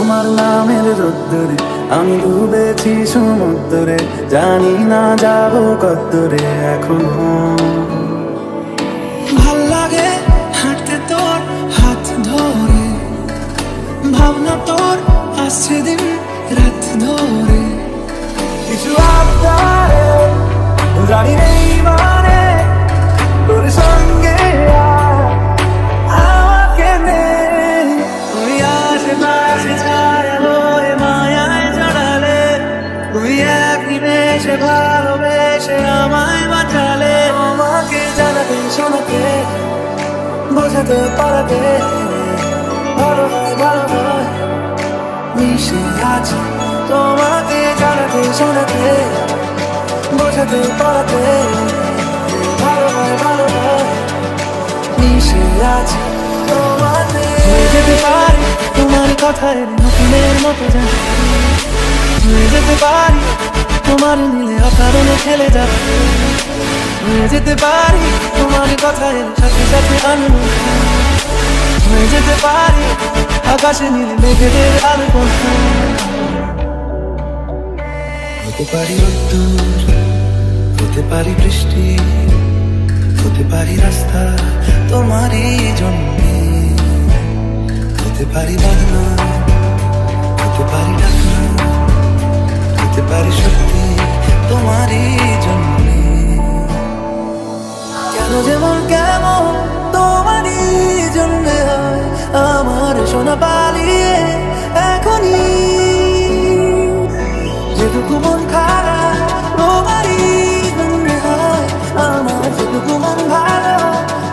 তোমার নামের রোদ্দুরে আমি ডুবেছি সমুদ্রে, জানি না যাবো কদ্দুরে এখনো। ভাল লাগে হাঁটতে তোর হাত ধরে, ভাবনা তোর আসছে দিন রাত ধরে। কিছু আবদারে জানি নেই মানে তোর সঙ্গে আমাকে নে। তুই আশেপাশে ছায়া হয়ে মায়ায় জড়ালে, তুই এক নিমেষে ভালোবেসে আমায় বাঁচালে। আমাকে জানাতে শোনাতে বোঝাতে পারাতে ভালো নয় ভালো নয় মিশে আছি। তোমাকে জানাতে শোনাতে বোঝাতে পারাতে ভালো নয় ভালো নয় মিশে আছি তোমাতে। হয়ে যেতে পারি তোমার কথায় নতুনের মতো জানি, হয়ে যেতে পারি তোমার নীলে অকারণে খেলে যাবে, হয়ে যেতে পারি তোমার কথায় সাথে সাথে আমি, হয়ে যেতে পারি আকাশে নীল মেঘেদের আলো পন্থা। হতে পারি রোদ্দুর, হতে পারি বৃষ্টি, হতে পারি রাস্তা তোমারই জন্যে, হতে পারি বাংলা, হতে পারি ডাকনা, হতে পারি সত্যি তোমারই জন্যে। কেন যেমন কেমন তোমারই জন্যে হয় আমার সোনা পালিয়ে এখনই। যেটুকু মন খারাপ তোমারই জন্যে হয় আমার, যেটুকু মন ভালো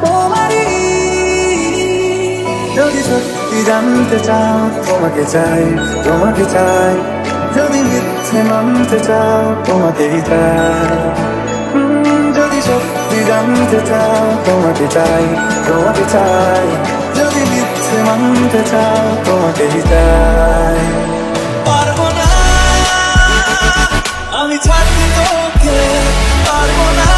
তোমারই। যদি সত্যি জানতে চাও তোমাকে চাই, তোমাকে চাই। যদি মিথ্যে মানতে চাও তোমাকেই চাই। যদি সত্যি জানতে চাও তোমাকে চাই, তোমাকে চাই। যদি মিথ্যে মানতে চাও তোমাকেই চাই। পারবো না আমি ছাড়তে তোকে, পারবো না